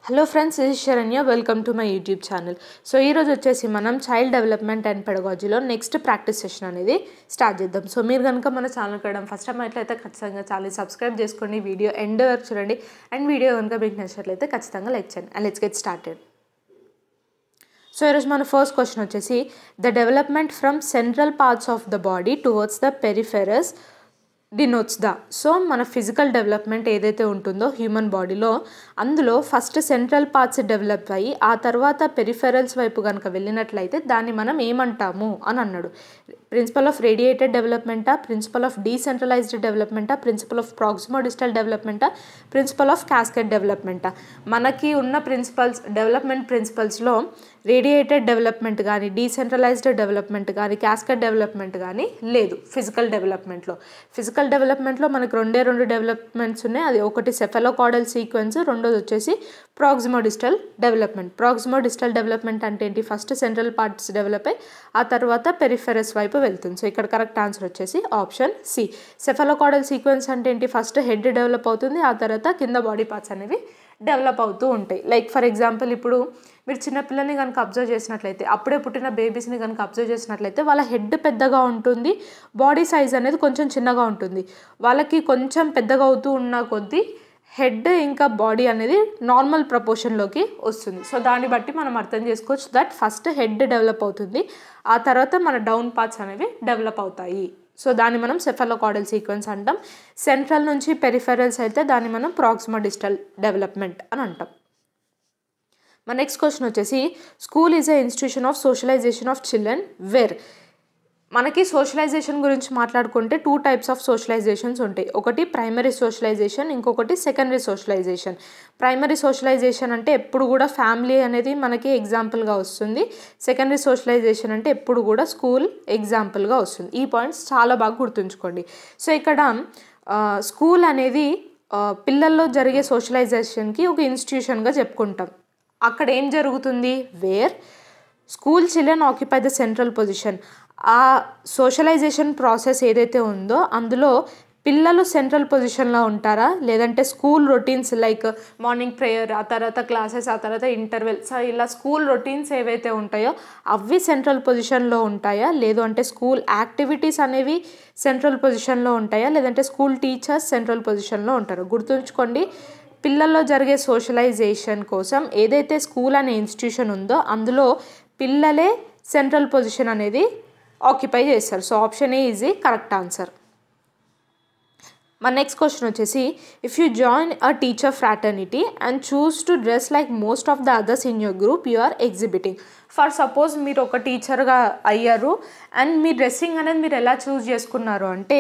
Hello friends, this is Sharanya. Welcome to my YouTube channel. So ఈరోజు వచ్చేసి మనం child development and పెడగాలజీలో next practice session అనేది start చేద్దాం. సో మీరు కనుక మన ఛానల్ కడడం ఫస్ట్ టైం అట్లయితే ఖచ్చితంగా ఛానల్ సబ్స్క్రైబ్ చేసుకోండి, వీడియో ఎండ్ వరకు చూడండి అండ్ వీడియో కనుక మీకు నచ్చినట్లయితే ఖచ్చితంగా లైక్ చేయండి. And let's get started. So ఈరోజు మన ఫస్ట్ క్వశ్చన్ వచ్చేసి the development from central parts of the body towards the peripheries denotes the. So మన ఫిజికల్ డెవలప్మెంట్ ఏదైతే ఉంటుందో హ్యూమన్ బాడీలో అందులో ఫస్ట్ సెంట్రల్ పార్ట్స్ డెవలప్ అయ్యి ఆ తర్వాత పెరిఫెరల్స్ వైపు కనుక వెళ్ళినట్లయితే దాన్ని మనం ఏమంటాము అని అన్నాడు. ప్రిన్సిపల్ ఆఫ్ రేడియేటెడ్ డెవలప్మెంటా, ప్రిన్సిపల్ ఆఫ్ డీసెంట్రలైజ్డ్ డెవలప్మెంటా, ప్రిన్సిపల్ ఆఫ్ ప్రాక్సిమోడిస్టల్ డెవలప్మెంటా, ప్రిన్సిపల్ ఆఫ్ క్యాస్కేడ్ డెవలప్మెంటా. మనకి ఉన్న డెవలప్మెంట్ ప్రిన్సిపల్స్లో రేడియేటెడ్ డెవలప్మెంట్ కానీ, డీసెంట్రలైజ్డ్ డెవలప్మెంట్ కానీ, క్యాస్కేడ్ డెవలప్మెంట్ కానీ లేదు ఫిజికల్ డెవలప్మెంట్లో. ఫిజికల్ డెవలప్మెంట్లో మనకు రెండు డెవలప్మెంట్స్ ఉన్నాయి. అది ఒకటి సెఫలోకాడల్ సీక్వెన్స్, రెండోది వచ్చేసి ప్రాక్సిమోడిస్టల్ డెవలప్మెంట్. ప్రాక్సిమోడిస్టల్ డెవలప్మెంట్ అంటే ఏంటి? ఫస్ట్ సెంట్రల్ పార్ట్స్ డెవలప్ అయ్యి ఆ తర్వాత పెరిఫెరస్ వైపు వెళ్తుంది. సో ఇక్కడ కరెక్ట్ ఆన్సర్ వచ్చేసి ఆప్షన్ సి. సెఫలోకాడల్ సీక్వెన్స్ అంటే ఏంటి? ఫస్ట్ హెడ్ డెవలప్ అవుతుంది, ఆ తర్వాత కింద బాడీ పార్ట్స్ అనేవి డెవలప్ అవుతూ ఉంటాయి. లైక్ ఫర్ ఎగ్జాంపుల్ ఇప్పుడు మీరు చిన్నపిల్లల్ని కనుక అబ్జర్వ్ చేసినట్లయితే, అప్పుడే పుట్టిన బేబీస్ని కనుక అబ్జర్వ్ చేసినట్లయితే వాళ్ళ హెడ్ పెద్దగా ఉంటుంది, బాడీ సైజ్ అనేది కొంచెం చిన్నగా ఉంటుంది. వాళ్ళకి కొంచెం పెద్దగా అవుతూ ఉన్న కొద్దీ హెడ్ ఇంకా బాడీ అనేది నార్మల్ ప్రపోర్షన్లోకి వస్తుంది. సో దాన్ని బట్టి మనం అర్థం చేసుకోవచ్చు దట్ ఫస్ట్ హెడ్ డెవలప్ అవుతుంది, ఆ తర్వాత మన డౌన్ పార్ట్స్ అనేవి డెవలప్ అవుతాయి. సో దాన్ని మనం సెఫలోకాడల్ సీక్వెన్స్ అంటాం. సెంట్రల్ నుంచి పెరిఫెరల్స్ అయితే దాన్ని మనం ప్రాక్సిమోడిస్టల్ డెవలప్మెంట్ అని అంటాం. మన నెక్స్ట్ క్వశ్చన్ వచ్చేసి school is a institution of socialization of children where. మనకి సోషలైజేషన్ గురించి మాట్లాడుకుంటే 2 టైప్స్ ఆఫ్ సోషలైజేషన్స్ ఉంటాయి. ఒకటి ప్రైమరీ సోషలైజేషన్, ఇంకొకటి సెకండరీ సోషలైజేషన్. ప్రైమరీ సోషలైజేషన్ అంటే ఎప్పుడు కూడా ఫ్యామిలీ అనేది మనకి ఎగ్జాంపుల్గా వస్తుంది. సెకండరీ సోషలైజేషన్ అంటే ఎప్పుడు కూడా స్కూల్ ఎగ్జాంపుల్గా వస్తుంది. ఈ పాయింట్స్ చాలా బాగా గుర్తుంచుకోండి. సో ఇక్కడ స్కూల్ అనేది పిల్లల్లో జరిగే సోషలైజేషన్కి ఒక ఇన్స్టిట్యూషన్గా చెప్పుకుంటాం. అక్కడ ఏం జరుగుతుంది? Where school children occupy the central position. ఆ సోషలైజేషన్ ప్రాసెస్ ఏదైతే ఉందో అందులో పిల్లలు సెంట్రల్ పొజిషన్లో ఉంటారా, లేదంటే school routines like morning prayer, ఆ తర్వాత క్లాసెస్, ఆ తర్వాత ఇంటర్వెల్స్, ఇలా స్కూల్ రొటీన్స్ ఏవైతే ఉంటాయో అవి సెంట్రల్ పొజిషన్లో ఉంటాయా, లేదు అంటే స్కూల్ యాక్టివిటీస్ అనేవి సెంట్రల్ పొజిషన్లో ఉంటాయా, లేదంటే స్కూల్ టీచర్స్ సెంట్రల్ పొజిషన్లో ఉంటారు? గుర్తుంచుకోండి, పిల్లల్లో జరిగే సోషలైజేషన్ కోసం ఏదైతే స్కూల్ అనే ఇన్స్టిట్యూషన్ ఉందో అందులో పిల్లలే సెంట్రల్ పొజిషన్ అనేది ఆక్యుపై చేస్తారు. So option A is the correct answer. మన నెక్స్ట్ క్వశ్చన్ వచ్చేసి if you join a teacher fraternity and choose to dress like most of the others in your group you are exhibiting. For suppose మీరు ఒక టీచర్గా అయ్యారు and me dressing అనేది మీరు ఎలా చూస్ చేసుకున్నారు అంటే,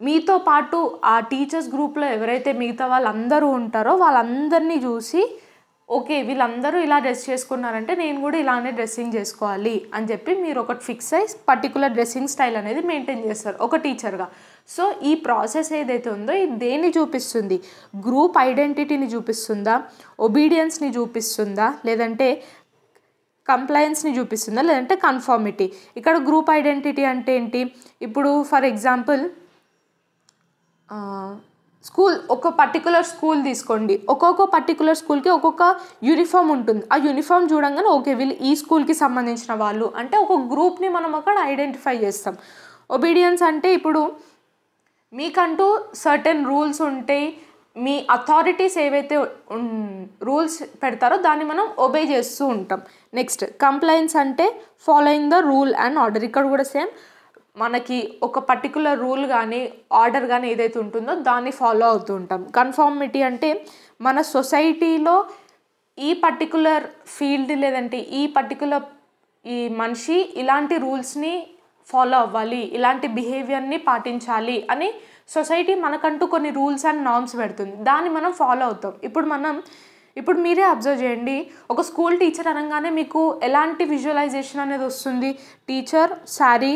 మీతో పాటు ఆ టీచర్స్ గ్రూప్లో ఎవరైతే మిగతా వాళ్ళందరూ ఉంటారో వాళ్ళందరినీ చూసి ఓకే వీళ్ళందరూ ఇలా డ్రెస్ చేసుకున్నారంటే నేను కూడా ఇలానే డ్రెస్సింగ్ చేసుకోవాలి అని చెప్పి మీరు ఒకటి ఫిక్స్ అయ్యి పర్టికులర్ డ్రెస్సింగ్ స్టైల్ అనేది మెయింటైన్ చేస్తారు ఒక టీచర్గా. సో ఈ ప్రాసెస్ ఏదైతే ఉందో ఇది దేన్ని చూపిస్తుంది? గ్రూప్ ఐడెంటిటీని చూపిస్తుందా, ఒబీడియన్స్ని చూపిస్తుందా, లేదంటే కంప్లయన్స్ని చూపిస్తుందా, లేదంటే కన్ఫార్మిటీ? ఇక్కడ గ్రూప్ ఐడెంటిటీ అంటే ఏంటి? ఇప్పుడు ఫర్ ఎగ్జాంపుల్ స్కూల్, ఒక పర్టికులర్ స్కూల్ తీసుకోండి, ఒక్కొక్క పర్టికులర్ స్కూల్కి ఒక్కొక్క యూనిఫామ్ ఉంటుంది. ఆ యూనిఫామ్ చూడంగానే ఓకే వీళ్ళు ఈ స్కూల్కి సంబంధించిన వాళ్ళు అంటే ఒక గ్రూప్ని మనం అక్కడ ఐడెంటిఫై చేస్తాం. ఒబీడియన్స్ అంటే ఇప్పుడు మీకంటూ సర్టెన్ రూల్స్ ఉంటాయి, మీ అథారిటీస్ ఏవైతే రూల్స్ పెడతారో దాన్ని మనం ఒబే చేస్తూ ఉంటాం. నెక్స్ట్ కంప్లైన్స్ అంటే following the rule and order. ఇక్కడ కూడా సేమ్ మనకి ఒక పర్టికులర్ రూల్ కానీ ఆర్డర్ కానీ ఏదైతే ఉంటుందో దాన్ని ఫాలో అవుతూ ఉంటాం. కన్ఫార్మిటీ అంటే మన సొసైటీలో ఈ పర్టికులర్ ఫీల్డ్ లేదంటే ఈ మనిషి ఇలాంటి రూల్స్ని ఫాలో అవ్వాలి, ఇలాంటి బిహేవియర్ని పాటించాలి అని సొసైటీ మనకంటూ కొన్ని రూల్స్ అండ్ నార్మ్స్ పెడుతుంది, దాన్ని మనం ఫాలో అవుతాం. ఇప్పుడు మీరే అబ్జర్వ్ చేయండి, ఒక స్కూల్ టీచర్ అనగానే మీకు ఎలాంటి విజువలైజేషన్ అనేది వస్తుంది? టీచర్, శారీ,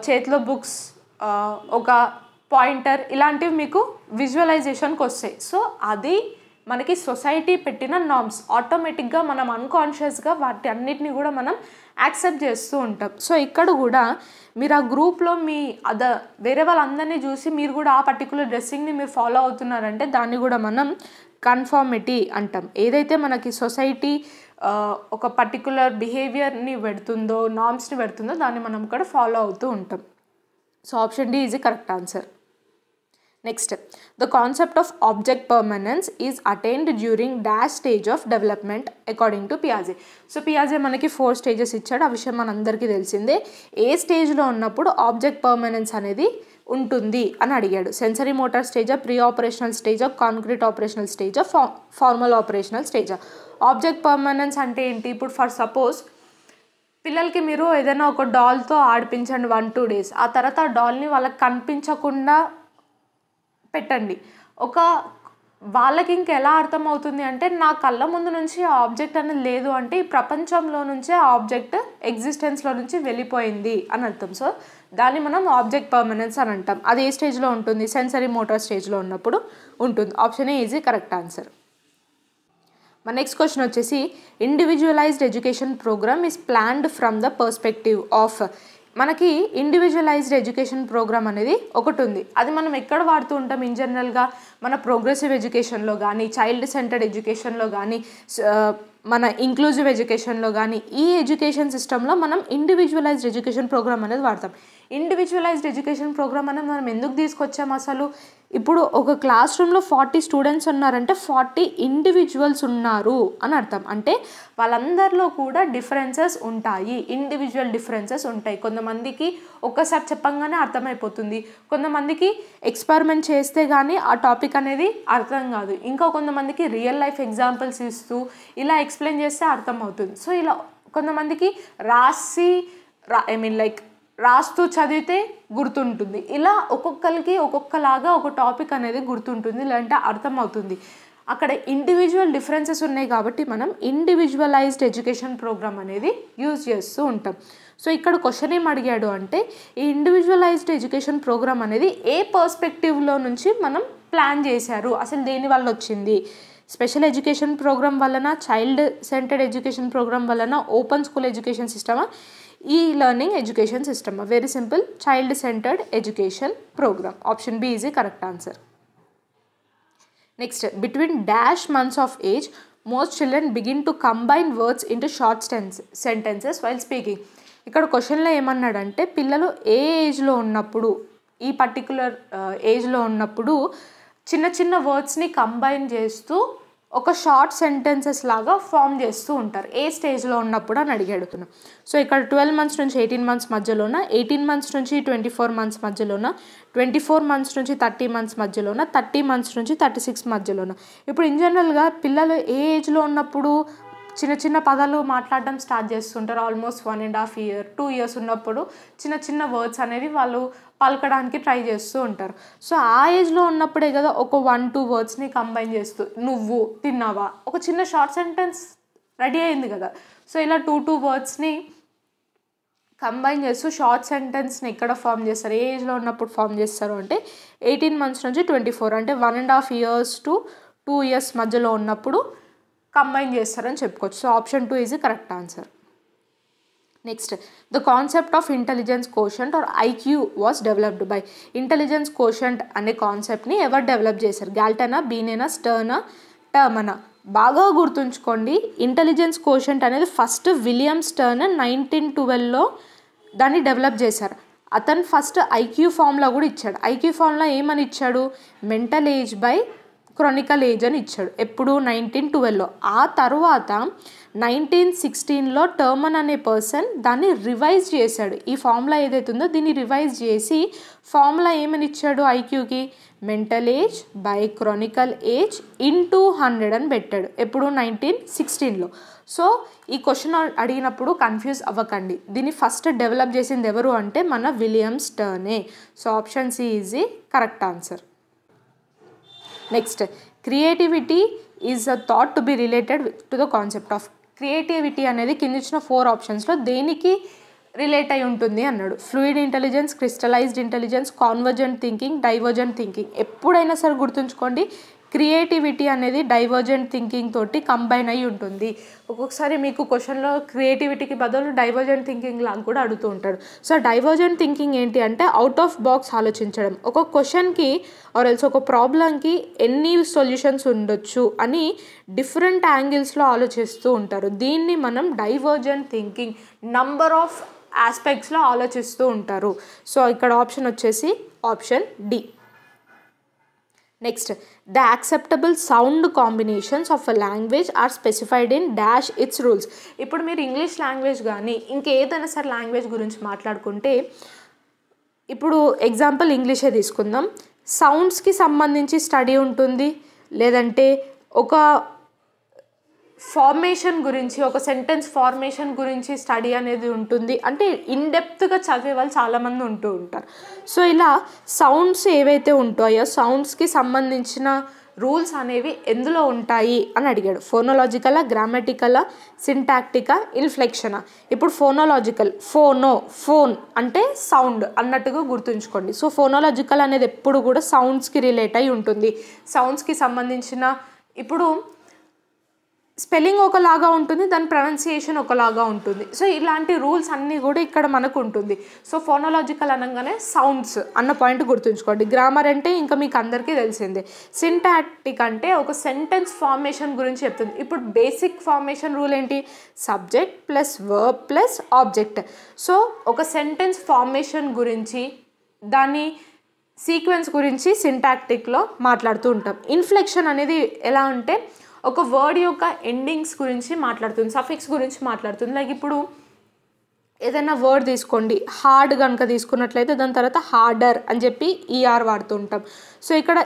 చేతిలో బుక్స్, ఒక పాయింటర్, ఇలాంటివి మీకు విజువలైజేషన్కి వస్తాయి. సో అది మనకి సొసైటీ పెట్టిన నార్మ్స్. ఆటోమేటిక్గా మనం అన్కాన్షియస్గా వాటి అన్నిటిని కూడా మనం యాక్సెప్ట్ చేస్తూ ఉంటాం. సో ఇక్కడ కూడా మీరు ఆ గ్రూప్లో వేరే వాళ్ళందరినీ చూసి మీరు కూడా ఆ పర్టికులర్ డ్రెస్సింగ్ని మీరు ఫాలో అవుతున్నారంటే దాన్ని కూడా మనం కన్ఫార్మిటీ అంటాం. ఏదైతే మనకి సొసైటీ ఒక పర్టికులర్ బిహేవియర్ని పెడుతుందో, నార్మ్స్ని పెడుతుందో దాన్ని మనం ఇక్కడ ఫాలో అవుతూ ఉంటాం. So option D is the correct answer. Next, the concept of object permanence is attained during dash stage of development according to పియాజే. సో పియాజే మనకి 4 స్టేజెస్ ఇచ్చాడు. ఆ విషయం మనందరికీ తెలిసిందే. ఏ స్టేజ్లో ఉన్నప్పుడు ఆబ్జెక్ట్ పర్మనెన్స్ అనేది ఉంటుంది అని అడిగాడు. సెన్సరీ మోటార్ స్టేజా, ప్రీ ఆపరేషనల్ స్టేజా, కాంక్రీట్ ఆపరేషనల్ స్టేజా, ఫార్మల్ ఆపరేషనల్ స్టేజా. ఆబ్జెక్ట్ పర్మనెన్స్ అంటే ఏంటి? ఇప్పుడు ఫర్ సపోజ్ పిల్లలకి మీరు ఏదైనా ఒక డాల్తో ఆడిపించండి 1-2 days. ఆ తర్వాత ఆ డాల్ని వాళ్ళకి కనిపించకుండా పెట్టండి. వాళ్ళకి ఇంకెలా అర్థమవుతుంది అంటే నా కళ్ళ ముందు నుంచి ఆ ఆబ్జెక్ట్ అనేది లేదు అంటే ఈ ప్రపంచంలో నుంచే ఆ ఆబ్జెక్ట్ ఎగ్జిస్టెన్స్లో నుంచి వెళ్ళిపోయింది అని అర్థం. సో దాన్ని మనం ఆబ్జెక్ట్ పర్మనెన్స్ అని అంటాం. అది ఏ స్టేజ్లో ఉంటుంది? సెన్సరీ మోటార్ స్టేజ్లో ఉన్నప్పుడు ఉంటుంది. Option A is the correct answer. మన నెక్స్ట్ క్వశ్చన్ వచ్చేసి, individualized education program is planned from the perspective of. మనకి ఇండివిజువలైజ్డ్ ఎడ్యుకేషన్ ప్రోగ్రామ్ అనేది ఒకటి ఉంది. అది మనం ఎక్కడ వాడుతూ ఉంటాం? ఇన్ జనరల్గా మన ప్రోగ్రెసివ్ ఎడ్యుకేషన్లో కానీ, చైల్డ్ సెంటర్డ్ ఎడ్యుకేషన్లో కానీ, మన ఇంక్లూజివ్ ఎడ్యుకేషన్లో కానీ, ఈ ఎడ్యుకేషన్ సిస్టంలో మనం ఇండివిజువలైజ్డ్ ఎడ్యుకేషన్ ప్రోగ్రామ్ అనేది వాడతాం. ఇండివిజువలైజ్డ్ ఎడ్యుకేషన్ ప్రోగ్రామ్ అనేది మనం ఎందుకు తీసుకొచ్చాం అసలు? ఇప్పుడు ఒక క్లాస్ రూమ్లో 40 స్టూడెంట్స్ ఉన్నారంటే 40 ఇండివిజువల్స్ ఉన్నారు అని అర్థం. అంటే వాళ్ళందరిలో కూడా డిఫరెన్సెస్ ఉంటాయి, ఇండివిజువల్ డిఫరెన్సెస్ ఉంటాయి. కొంతమందికి ఒక్కసారి చెప్పంగానే అర్థమైపోతుంది, కొంతమందికి ఎక్స్పెరిమెంట్ చేస్తే కానీ ఆ టాపిక్ అనేది అర్థం కాదు, ఇంకా కొంతమందికి రియల్ లైఫ్ ఎగ్జాంపుల్స్ ఇస్తూ ఇలా ఎక్స్ప్లెయిన్ చేస్తే అర్థమవుతుంది. సో ఇలా కొంతమందికి రాస్తూ చదివితే గుర్తుంటుంది. ఇలా ఒక్కొక్కరికి ఒక్కొక్కలాగా ఒక టాపిక్ అనేది గుర్తుంటుంది, లేదంటే అర్థమవుతుంది. అక్కడ ఇండివిజువల్ డిఫరెన్సెస్ ఉన్నాయి కాబట్టి మనం ఇండివిజువలైజ్డ్ ఎడ్యుకేషన్ ప్రోగ్రామ్ అనేది యూజ్ చేస్తూ ఉంటాం. సో ఇక్కడ క్వశ్చన్ ఏం అడిగాడు అంటే, ఈ ఇండివిజువలైజ్డ్ ఎడ్యుకేషన్ ప్రోగ్రామ్ అనేది ఏ పర్స్పెక్టివ్లో నుంచి మనం ప్లాన్ చేశారు, అసలు దేని వల్ల వచ్చింది? స్పెషల్ ఎడ్యుకేషన్ ప్రోగ్రామ్ వలన, చైల్డ్ సెంటర్డ్ ఎడ్యుకేషన్ ప్రోగ్రామ్ వలన, ఓపెన్ స్కూల్ ఎడ్యుకేషన్ సిస్టమా, ఈ లర్నింగ్ ఎడ్యుకేషన్ సిస్టమా? Very simple, child centred education programme. Option B is the correct answer. Next, between dash months of age most children begin to combine words into short sentences while speaking. ఇక్కడ క్వశ్చన్లో ఏమన్నాడంటే, పిల్లలు ఏ ఏజ్లో ఉన్నప్పుడు, ఈ particular ఏజ్లో ఉన్నప్పుడు చిన్న చిన్న వర్డ్స్ని కంబైన్ చేస్తూ ఒక షార్ట్ సెంటెన్సెస్ లాగా ఫామ్ చేస్తూ ఉంటారు, ఏ స్టేజ్లో ఉన్నప్పుడు అని అడిగాడుతున్నాం. సో ఇక్కడ 12 months నుంచి 18 months మధ్యలోన, 18 months నుంచి 24 months మధ్యలోన, 24 months నుంచి 30 months మధ్యలోన, 30 months నుంచి 36 మధ్యలోన. ఇప్పుడు ఇన్ జనరల్గా పిల్లలు ఏ ఏజ్లో ఉన్నప్పుడు చిన్న చిన్న పదాలు మాట్లాడడం స్టార్ట్ చేస్తుంటారు? ఆల్మోస్ట్ 1.5 years 2 years ఉన్నప్పుడు చిన్న చిన్న వర్డ్స్ అనేవి వాళ్ళు పలకడానికి ట్రై చేస్తూ ఉంటారు. సో ఆ ఏజ్లో ఉన్నప్పుడే కదా ఒక 1-2 wordsని కంబైన్ చేస్తూ, నువ్వు తిన్నావా, ఒక చిన్న షార్ట్ సెంటెన్స్ రెడీ అయింది కదా. సో ఇలా 2 wordsని కంబైన్ చేస్తూ షార్ట్ సెంటెన్స్ని ఎక్కడ ఫామ్ చేస్తారు, ఏ ఏజ్లో ఉన్నప్పుడు ఫామ్ చేస్తారు అంటే 18 months నుంచి 24, అంటే 1.5 years to 2 years మధ్యలో ఉన్నప్పుడు కంబైన్ చేస్తారని చెప్పుకోవచ్చు. So option 2 is the correct answer. Next, the concept of intelligence quotient or IQ was developed by. Intelligence quotient అనే కాన్సెప్ట్ని ఎవరు డెవలప్ చేశారు? గాల్టనా, బీనేనా, స్టర్నా, టర్మనా? బాగా గుర్తుంచుకోండి, ఇంటెలిజెన్స్ కోషంట్ అనేది ఫస్ట్ విలియం స్టర్న్ 1912లో దాన్ని డెవలప్ చేశారు. అతను ఫస్ట్ ఐక్యూ ఫార్ములా కూడా ఇచ్చాడు. ఐక్యూ ఫార్ములా ఏమని ఇచ్చాడు? Mental age by chronical age అని ఇచ్చాడు. ఎప్పుడు? 1912లో. ఆ తర్వాత 1916లో టర్మన్ అనే పర్సన్ దాన్ని రివైజ్ చేశాడు. ఈ ఫార్ములా ఏదైతే ఉందో దీన్ని రివైజ్ చేసి ఫార్ములా ఏమని ఇచ్చాడు ఐక్యూకి? Mental age by chronical age into 100 అని పెట్టాడు. ఎప్పుడు? 1916లో. సో ఈ క్వశ్చన్ అడిగినప్పుడు కన్ఫ్యూజ్ అవ్వకండి, దీన్ని ఫస్ట్ డెవలప్ చేసింది ఎవరు అంటే మన విలియం స్టర్నే. So option C is the correct answer. Next, creativity is a thought to be related to the concept of. Creativity అనేది కింద ఇచ్చిన 4 ఆప్షన్స్లో దేనికి రిలేట్ అయి ఉంటుంది అన్నాడు? Fluid intelligence, crystallised intelligence, convergent thinking, divergent thinking. ఎప్పుడైనా సరే గుర్తుంచుకోండి, క్రియేటివిటీ అనేది డైవర్జెంట్ థింకింగ్ తోటి కంబైన్ అయి ఉంటుంది. ఒక్కొక్కసారి మీకు క్వశ్చన్లో క్రియేటివిటీకి బదులు డైవర్జెంట్ థింకింగ్ లాగా కూడా అడుగుతూ ఉంటాడు. సో డైవర్జెంట్ థింకింగ్ ఏంటి అంటే అవుట్ ఆఫ్ బాక్స్ ఆలోచించడం. ఒక క్వశ్చన్కి ఆర్ ఎల్స్ ఒక ప్రాబ్లంకి ఎన్ని సొల్యూషన్స్ ఉండొచ్చు అని డిఫరెంట్ యాంగిల్స్లో ఆలోచిస్తూ ఉంటారు. దీన్ని మనం డైవర్జెంట్ థింకింగ్, నంబర్ ఆఫ్ ఆస్పెక్ట్స్లో ఆలోచిస్తూ ఉంటారు. సో ఇక్కడ ఆప్షన్ వచ్చేసి option D. Next, the acceptable sound combinations of a language are specified in dash its rules. ఇప్పుడు మీరు ఇంగ్లీష్ లాంగ్వేజ్ కానీ ఇంకేదైనా సరే లాంగ్వేజ్ గురించి మాట్లాడుకుంటే, ఇప్పుడు ఎగ్జాంపుల్ ఇంగ్లీషే తీసుకుందాం. సౌండ్స్కి సంబంధించి స్టడీ ఉంటుంది, లేదంటే ఒక ఫార్మేషన్ గురించి, ఒక సెంటెన్స్ ఫార్మేషన్ గురించి స్టడీ అనేది ఉంటుంది. అంటే ఇన్డెప్త్గా చదివే వాళ్ళు చాలామంది ఉంటూ ఉంటారు. సో ఇలా సౌండ్స్ ఏవైతే ఉంటాయో సౌండ్స్కి సంబంధించిన రూల్స్ అనేవి ఎందులో ఉంటాయి అని అడిగాడు. ఫోనోలాజికలా, గ్రామటికలా, సింటాక్టికా, ఇన్ఫ్లెక్షనా. ఇప్పుడు ఫోనోలాజికల్, ఫోన్ అంటే సౌండ్ అన్నట్టుగా గుర్తుంచుకోండి. సో ఫోనోలాజికల్ అనేది ఎప్పుడు కూడా సౌండ్స్కి రిలేట్ అయి ఉంటుంది. సౌండ్స్కి సంబంధించిన, ఇప్పుడు స్పెల్లింగ్ ఒకలాగా ఉంటుంది, దాని ప్రొనౌన్సియేషన్ ఒకలాగా ఉంటుంది. సో ఇలాంటి రూల్స్ అన్నీ కూడా ఇక్కడ మనకు ఉంటుంది. సో ఫోనోలాజికల్ అనగానే సౌండ్స్ అన్న పాయింట్ గుర్తుంచుకోండి. గ్రామర్ అంటే ఇంకా మీకు అందరికీ తెలిసిందే. సింటాక్టిక్ అంటే ఒక సెంటెన్స్ ఫార్మేషన్ గురించి చెప్తుంది. ఇప్పుడు బేసిక్ ఫార్మేషన్ రూల్ ఏంటి? Subject plus verb plus object. So ఒక సెంటెన్స్ ఫార్మేషన్ గురించి, దాని సీక్వెన్స్ గురించి సింటాక్టిక్లో మాట్లాడుతూ ఉంటాం. ఇన్ఫ్లెక్షన్ అనేది ఎలా అంటే ఒక వర్డ్ యొక్క ఎండింగ్స్ గురించి మాట్లాడుతుంది, సఫిక్స్ గురించి మాట్లాడుతుంది. లైక్ ఇప్పుడు ఏదైనా వర్డ్ తీసుకోండి, హార్డ్ కనుక తీసుకున్నట్లయితే దాని తర్వాత హార్డర్ అని చెప్పి ఈఆర్ వాడుతూ ఉంటాం. సో ఇక్కడ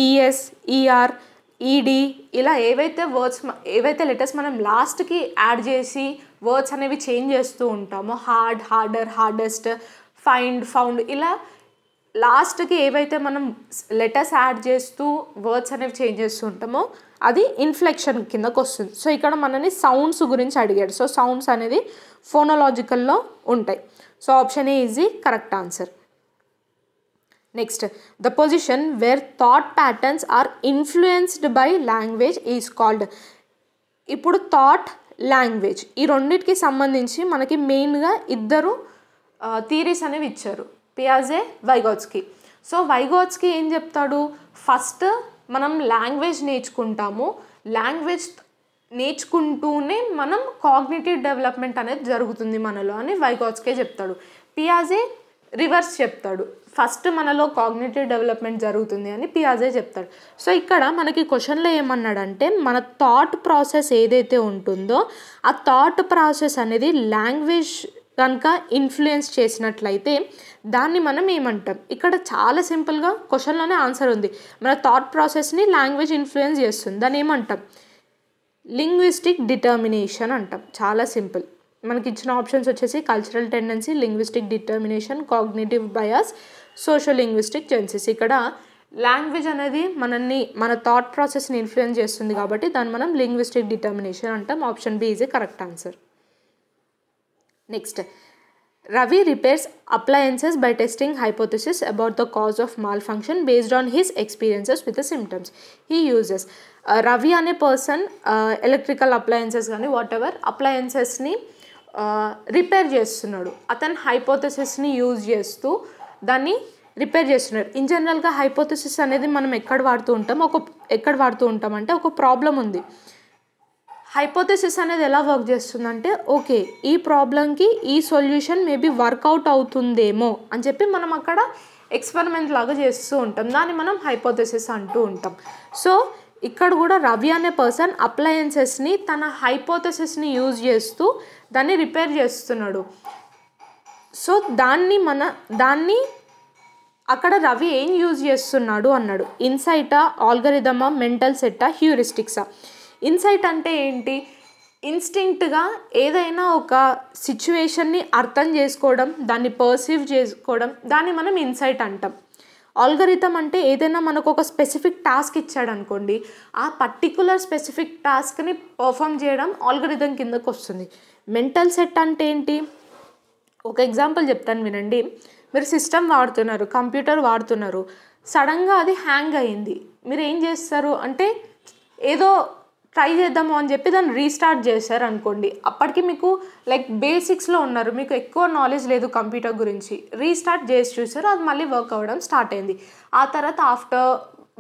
ఈఎస్, ఈఆర్, ఈడి ఇలా ఏవైతే లెటర్స్ మనం లాస్ట్కి యాడ్ చేసి వర్డ్స్ అనేవి చేంజ్ చేస్తూ ఉంటామో, హార్డ్, హార్డర్, హార్డెస్ట్, ఫౌండ్ ఇలా లాస్ట్కి ఏవైతే మనం లెటర్స్ యాడ్ చేస్తూ వర్డ్స్ అనేవి చేంజ్ చేస్తూ ఉంటామో అది ఇన్ఫ్లెక్షన్ కిందకు వస్తుంది. సో ఇక్కడ మనని సౌండ్స్ గురించి అడిగాడు. సో సౌండ్స్ అనేది ఫోనోలాజికల్లో ఉంటాయి. So option A is the correct answer. Next, the position where thought patterns are influenced by language is called. ఇప్పుడు థాట్, లాంగ్వేజ్ ఈ రెండింటికి సంబంధించి మనకి మెయిన్గా ఇద్దరు థియరీస్ అనేవి ఇచ్చారు, పియాజే, వైగోట్స్కీ. సో వైగోట్స్కీ ఏం చెప్తాడు, ఫస్ట్ మనం లాంగ్వేజ్ నేర్చుకుంటాము, లాంగ్వేజ్ నేర్చుకుంటూనే మనం కాగ్నిటివ్ డెవలప్మెంట్ అనేది జరుగుతుంది మనలో అని వైగోట్స్కీ చెప్తాడు. పియాజే రివర్స్ చెప్తాడు, ఫస్ట్ మనలో కాగ్నిటివ్ డెవలప్మెంట్ జరుగుతుంది అని పియాజే చెప్తాడు. సో ఇక్కడ మనకి క్వశ్చన్లో ఏమన్నాడంటే, మన థాట్ ప్రాసెస్ ఏదైతే ఉంటుందో ఆ థాట్ ప్రాసెస్ అనేది లాంగ్వేజ్ కనుక ఇన్ఫ్లుయెన్స్ చేసినట్లయితే దాన్ని మనం ఏమంటాం. ఇక్కడ చాలా సింపుల్గా క్వశ్చన్లోనే ఆన్సర్ ఉంది. మన థాట్ ప్రాసెస్ని లాంగ్వేజ్ ఇన్ఫ్లుయెన్స్ చేస్తుంది, దాన్ని ఏమంటాం? లింగ్విస్టిక్ డిటర్మినేషన్ అంటాం. చాలా సింపుల్. మనకి ఇచ్చిన ఆప్షన్స్ వచ్చేసి cultural tendency, linguistic determination, cognitive bias, social linguistic జెన్సెస్. ఇక్కడ లాంగ్వేజ్ అనేది మన థాట్ ప్రాసెస్ని ఇన్ఫ్లుయెన్స్ చేస్తుంది కాబట్టి దాన్ని మనం లింగ్విస్టిక్ డిటర్మినేషన్ అంటాం. Option B is a correct answer. Next, Ravi repairs appliances by testing hypothesis about the cause of malfunction based on his experiences with the symptoms he uses. Ravi అనే person electrical appliances కానీ what ever అప్లయన్సెస్ని repair చేస్తున్నాడు. అతను హైపోథెసిస్ని use చేస్తూ దాన్ని repair చేస్తున్నాడు. In జనరల్గా hypothesis అనేది మనం ఎక్కడ వాడుతూ ఉంటాం అంటే ఒక ప్రాబ్లం ఉంది, హైపోథెసిస్ అనేది ఎలా వర్క్ చేస్తుందంటే, ఓకే ఈ ప్రాబ్లంకి ఈ సొల్యూషన్ మేబీ వర్కౌట్ అవుతుందేమో అని చెప్పి మనం అక్కడ ఎక్స్పెరిమెంట్ లాగా చేస్తూ ఉంటాం, దాన్ని మనం హైపోథెసిస్ అంటూ ఉంటాం. సో ఇక్కడ కూడా రవి అనే పర్సన్ అప్లయన్సెస్ని తన హైపోథెసిస్ని యూజ్ చేస్తూ దాన్ని రిపేర్ చేస్తున్నాడు. సో దాన్ని అక్కడ రవి ఏం యూజ్ చేస్తున్నాడు అన్నాడు. ఇన్సైటా, ఆల్గరిథమా, మెంటల్ సెట్టా, హ్యూరిస్టిక్సా. ఇన్సైట్ అంటే ఏంటి? ఇన్స్టింక్ట్గా ఏదైనా ఒక సిచ్యువేషన్ని అర్థం చేసుకోవడం, దాన్ని పర్సీవ్ చేసుకోవడం, దాన్ని మనం ఇన్సైట్ అంటాం. ఆల్గరిథం అంటే ఏదైనా మనకు ఒక స్పెసిఫిక్ టాస్క్ ఇచ్చాడు అనుకోండి, ఆ పర్టికులర్ స్పెసిఫిక్ టాస్క్ని పర్ఫామ్ చేయడం ఆల్గరిథం కిందకు వస్తుంది. మెంటల్ సెట్ అంటే ఏంటి? ఒక ఎగ్జాంపుల్ చెప్తాను వినండి. మీరు సిస్టమ్ వాడుతున్నారు, కంప్యూటర్ వాడుతున్నారు, సడన్గా అది హ్యాంగ్ అయింది. మీరు ఏం చేస్తారు అంటే ఏదో ట్రై చేద్దాము అని చెప్పి దాన్ని రీస్టార్ట్ చేశారు అనుకోండి, అప్పటికి మీకు లైక్ బేసిక్స్లో ఉన్నారు, మీకు ఎక్కువ నాలెడ్జ్ లేదు కంప్యూటర్ గురించి, రీస్టార్ట్ చేసి చూసారు, అది మళ్ళీ వర్క్ అవ్వడం స్టార్ట్ అయింది. ఆ తర్వాత ఆఫ్టర్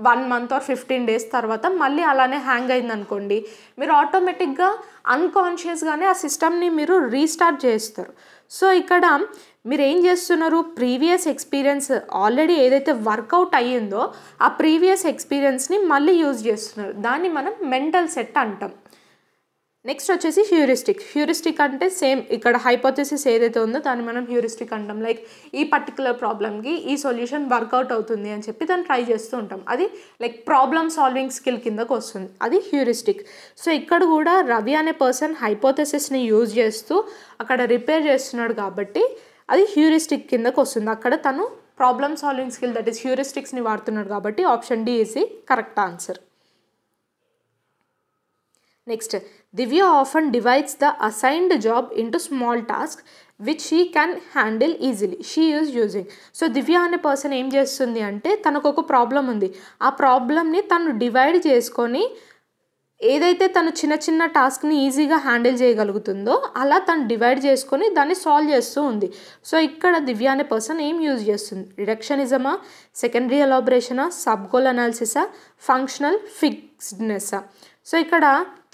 1 month ఆర్ 15 days తర్వాత మళ్ళీ అలానే హ్యాంగ్ అయింది అనుకోండి, మీరు ఆటోమేటిక్గా అన్కాన్షియస్గానే ఆ సిస్టమ్ని మీరు రీస్టార్ట్ చేస్తారు. సో ఇక్కడ మీరు ఏం చేస్తున్నారు, ప్రీవియస్ ఎక్స్పీరియన్స్ ఆల్రెడీ ఏదైతే వర్కౌట్ అయ్యిందో ఆ ప్రీవియస్ ఎక్స్పీరియన్స్ని మళ్ళీ యూజ్ చేస్తున్నారు. దాన్ని మనం మెంటల్ సెట్ అంటాం. నెక్స్ట్ వచ్చేసి హ్యూరిస్టిక్ అంటే సేమ్ ఇక్కడ హైపోథెసిస్ ఏదైతే ఉందో దాన్ని మనం హ్యూరిస్టిక్ అంటాం. లైక్ ఈ పర్టికులర్ ప్రాబ్లమ్కి ఈ సొల్యూషన్ వర్కౌట్ అవుతుంది అని చెప్పి దాన్ని ట్రై చేస్తూ ఉంటాం. అది లైక్ ప్రాబ్లమ్ సాల్వింగ్ స్కిల్ కిందకు వస్తుంది, అది హ్యూరిస్టిక్. సో ఇక్కడ కూడా రవి అనే పర్సన్ హైపోథెసిస్ని యూజ్ చేస్తూ అక్కడ రిపేర్ చేస్తున్నాడు కాబట్టి అది హ్యూరిస్టిక్ కిందకు వస్తుంది. అక్కడ తను problem solving skill that is హ్యూరిస్టిక్స్ని వాడుతున్నాడు కాబట్టి option D is the correct answer. Next, Divya often divides the assigned job into small task which she can handle easily she is using. So Divya అనే పర్సన్ ఏం చేస్తుంది అంటే తనకు ఒక ప్రాబ్లం ఉంది, ఆ ప్రాబ్లమ్ని తను డివైడ్ చేసుకొని ఏదైతే తను చిన్న చిన్న టాస్క్ని ఈజీగా హ్యాండిల్ చేయగలుగుతుందో అలా తను డివైడ్ చేసుకొని దాన్ని సాల్వ్ చేస్తూ ఉంది. సో ఇక్కడ దివ్య అనే పర్సన్ ఏం యూజ్ చేస్తుంది, రిడక్షనిజమా, సెకండరీ ఎలాబరేషనా, సబ్ గోల్ అనాలిసిసా, ఫంక్షనల్ ఫిక్స్డ్నెస్సా. సో ఇక్కడ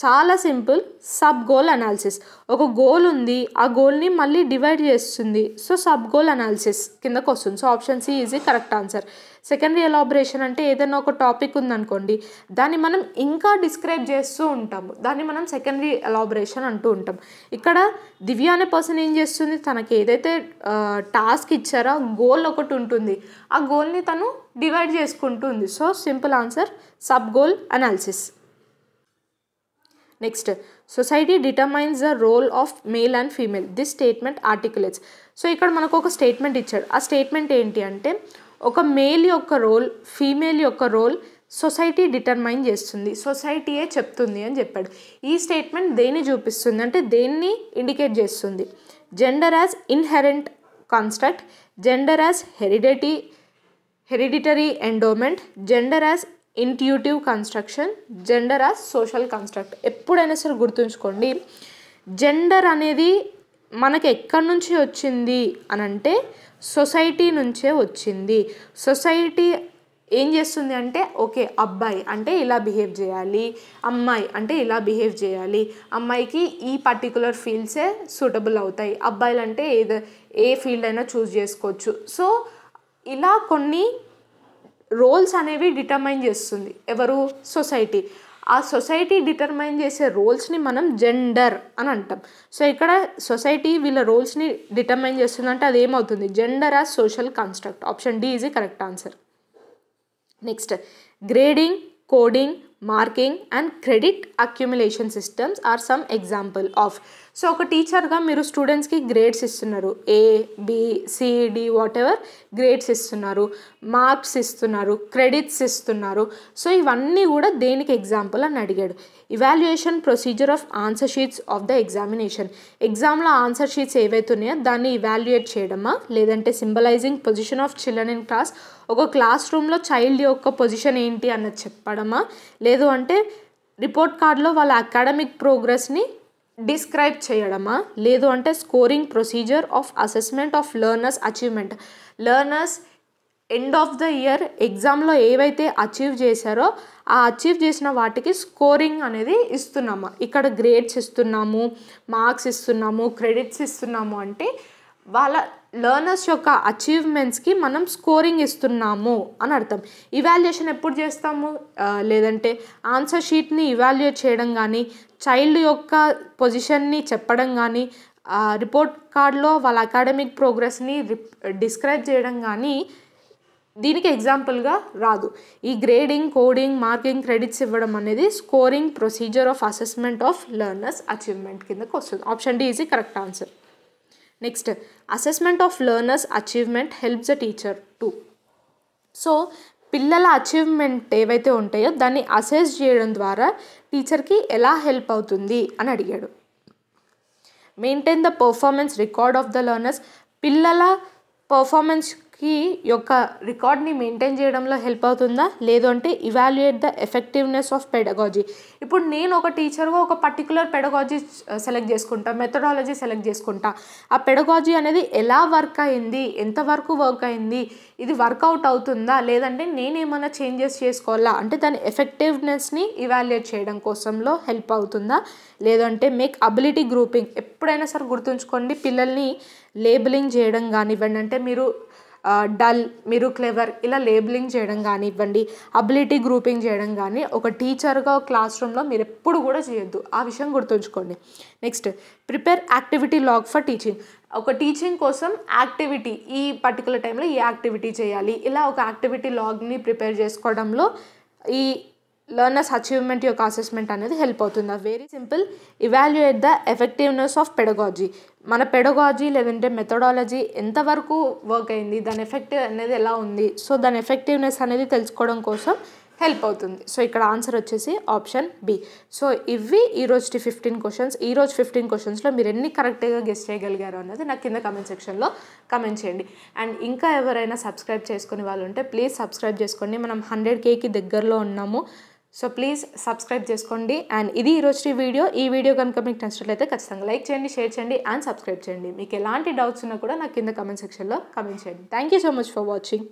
చాలా సింపుల్, సబ్ గోల్ అనాలిసిస్. ఒక గోల్ ఉంది, ఆ గోల్ని మళ్ళీ డివైడ్ చేస్తుంది, సో సబ్ గోల్ అనాలిసిస్ కిందకు వస్తుంది. So option C is the correct answer. Secondary elaboration అంటే ఏదైనా ఒక టాపిక్ ఉందనుకోండి, దాన్ని మనం ఇంకా డిస్క్రైబ్ చేస్తూ ఉంటాము, దాన్ని మనం సెకండరీ ఎలాబరేషన్ అంటూ ఉంటాం. ఇక్కడ దివ్య అనే పర్సన్ ఏం చేస్తుంది, తనకి ఏదైతే టాస్క్ ఇచ్చారో గోల్ ఒకటి ఉంటుంది, ఆ గోల్ని తను డివైడ్ చేసుకుంటుంది. So simple answer sub goal analysis. Next, society determines the role of male and female, this statement articulates. So ఇక్కడ మనకు ఒక స్టేట్మెంట్ ఇచ్చాడు, ఆ స్టేట్మెంట్ ఏంటి అంటే ఒక మేల్ యొక్క రోల్, ఫీమేల్ యొక్క రోల్ సొసైటీ డిటర్మైన్ చేస్తుంది, సొసైటీయే చెప్తుంది అని చెప్పాడు. ఈ స్టేట్మెంట్ దేన్ని చూపిస్తుంది అంటే దేన్ని ఇండికేట్ చేస్తుంది, gender as inherent construct, gender as hereditary endowment, gender as intuitive construction, gender as social construct. ఎప్పుడైనా సరే గుర్తుంచుకోండి, జెండర్ అనేది మనకి ఎక్కడి నుంచి వచ్చింది అని అంటే సొసైటీ నుంచే వచ్చింది. సొసైటీ ఏం చేస్తుంది అంటే ఓకే అబ్బాయి అంటే ఇలా బిహేవ్ చేయాలి, అమ్మాయి అంటే ఇలా బిహేవ్ చేయాలి, అమ్మాయికి ఈ పర్టికులర్ ఫీల్డ్సే సూటబుల్ అవుతాయి, అబ్బాయిలు అంటే ఏ ఫీల్డ్ అయినా చూస్ చేసుకోవచ్చు. సో ఇలా కొన్ని రోల్స్ అనేవి డిటర్మైన్ చేస్తుంది ఎవరు, సొసైటీ. ఆ సొసైటీ డిటర్మైన్ చేసే రోల్స్ని మనం జెండర్ అని అంటాం. సో ఇక్కడ సొసైటీ వీళ్ళ రోల్స్ని డిటర్మైన్ చేస్తుందంటే అది ఏమవుతుంది, gender as social construct. Option D is the correct answer. Next, grading, coding, marking and credit accumulation systems are some example of. So ఒక టీచర్గా మీరు స్టూడెంట్స్కి గ్రేడ్స్ ఇస్తున్నారు, A, B, C, D whatever grades ఇస్తున్నారు, marks ఇస్తున్నారు, credits ఇస్తున్నారు. So ఇవన్నీ కూడా దేనికి ఎగ్జాంపుల్ అని అడిగాడు. Evaluation procedure of answer sheets of the examination, ఎగ్జామ్లో ఆన్సర్ షీట్స్ ఏవైతే ఉన్నాయో దాన్ని ఇవాల్యుయేట్ చేయడమా, లేదంటే symbolising position of children in class, ఒక క్లాస్ రూమ్లో చైల్డ్ యొక్క పొజిషన్ ఏంటి అన్నది చెప్పడమా, లేదు అంటే రిపోర్ట్ కార్డులో వాళ్ళ అకాడమిక్ ప్రోగ్రెస్ని డిస్క్రైబ్ చేయడమా, లేదు అంటే scoring procedure of assessment of learners achievement, learners end of the year ఎగ్జామ్లో ఏవైతే అచీవ్ చేశారో ఆ అచీవ్ చేసిన వాటికి స్కోరింగ్ అనేది ఇస్తున్నాము. ఇక్కడ గ్రేడ్స్ ఇస్తున్నాము, మార్క్స్ ఇస్తున్నాము, క్రెడిట్స్ ఇస్తున్నాము అంటే వాళ్ళ లెర్నర్స్ యొక్క అచీవ్మెంట్స్కి మనం స్కోరింగ్ ఇస్తున్నాము అని అర్థం. ఇవాల్యుయేషన్ ఎప్పుడు చేస్తాము, లేదంటే ఆన్సర్ షీట్ని ఇవాల్యుయేట్ చేయడం కానీ, చైల్డ్ యొక్క పొజిషన్ని చెప్పడం కానీ, రిపోర్ట్ కార్డులో వాళ్ళ అకాడమిక్ ప్రోగ్రెస్ని డిస్క్రైబ్ చేయడం కానీ దీనికి ఎగ్జాంపుల్గా రాదు. ఈ గ్రేడింగ్, కోడింగ్, మార్కింగ్, క్రెడిట్స్ ఇవ్వడం అనేది scoring procedure of assessment of learners achievement కిందకు వస్తుంది. Option D is the correct answer. Next, assessment of learners achievement helps the teacher to. So పిల్లల అచీవ్మెంట్ ఏవైతే ఉంటాయో దాన్ని అసెస్ చేయడం ద్వారా టీచర్కి ఎలా హెల్ప్ అవుతుంది అని అడిగాడు. Maintain the performance record of the learners, పిల్లల పర్ఫార్మెన్స్ కి యొక్క రికార్డ్ని మెయింటైన్ చేయడంలో హెల్ప్ అవుతుందా, లేదు అంటే evaluate the effectiveness of pedagogy. ఇప్పుడు నేను ఒక టీచర్గా ఒక పర్టికులర్ పెడగాజీ సెలెక్ట్ చేసుకుంటా, మెథడాలజీ సెలెక్ట్ చేసుకుంటా. ఆ పెడగాజీ అనేది ఎలా వర్క్ అయింది, ఎంతవరకు వర్క్ అయింది, ఇది వర్కౌట్ అవుతుందా, లేదంటే నేనేమైనా చేంజెస్ చేసుకోవాలా అంటే దాని ఎఫెక్టివ్నెస్ని ఇవాల్యుయేట్ చేయడం కోసంలో హెల్ప్ అవుతుందా, లేదంటే మేక్ అబిలిటీ గ్రూపింగ్. ఎప్పుడైనా సరే గుర్తుంచుకోండి, పిల్లల్ని లేబులింగ్ చేయడం కానివ్వండి, అంటే మీరు డల్, మీరు క్లెవర్ ఇలా లేబులింగ్ చేయడం కానివ్వండి, అబిలిటీ గ్రూపింగ్ చేయడం కానీ ఒక టీచర్గా క్లాస్ రూమ్లో మీరు ఎప్పుడు కూడా చేయొద్దు. ఆ విషయం గుర్తుంచుకోండి. Next, prepare activity log for teaching. ఒక టీచింగ్ కోసం యాక్టివిటీ, ఈ పర్టికులర్ టైంలో ఈ యాక్టివిటీ చేయాలి, ఇలా ఒక యాక్టివిటీ లాగ్ని ప్రిపేర్ చేసుకోవడంలో ఈ లెర్నర్స్ అచీవ్మెంట్ యొక్క అసెస్మెంట్ అనేది హెల్ప్ అవుతుంది. Very simple, evaluate the effectiveness of pedagogy. మన పెడగాజీ లేదంటే మెథడాలజీ ఎంతవరకు వర్క్ అయింది, దాని ఎఫెక్ట్ అనేది ఎలా ఉంది, సో దాని ఎఫెక్టివ్నెస్ అనేది తెలుసుకోవడం కోసం హెల్ప్ అవుతుంది. సో ఇక్కడ ఆన్సర్ వచ్చేసి ఆప్షన్ బి. సో ఇవి ఈరోజు 15 క్వశ్చన్స్. ఈరోజు 15 క్వశ్చన్స్లో మీరు ఎన్ని కరెక్ట్గా గెస్ చేయగలిగారు అన్నది నాకు కింద కమెంట్ సెక్షన్లో కమెంట్ చేయండి. అండ్ ఇంకా ఎవరైనా సబ్స్క్రైబ్ చేసుకునే వాళ్ళు ఉంటే ప్లీజ్ సబ్స్క్రైబ్ చేసుకోండి. మనం 100Kకి దగ్గరలో ఉన్నాము. సో ప్లీజ్ సబ్స్క్రైబ్ చేసుకోండి. అండ్ ఇది ఈరోజు వీడియో. ఈ వీడియో కనుక మీకు నచ్చినట్లయితే ఖచ్చితంగా లైక్ చేయండి, షేర్ చేయండి అండ్ సబ్స్క్రైబ్ చేయండి. మీకు ఎలాంటి డౌట్స్ ఉన్నా కూడా నాకు కింద కమెంట్ సెక్షన్లో కమెంట్ చేయండి. Thank you so much for watching.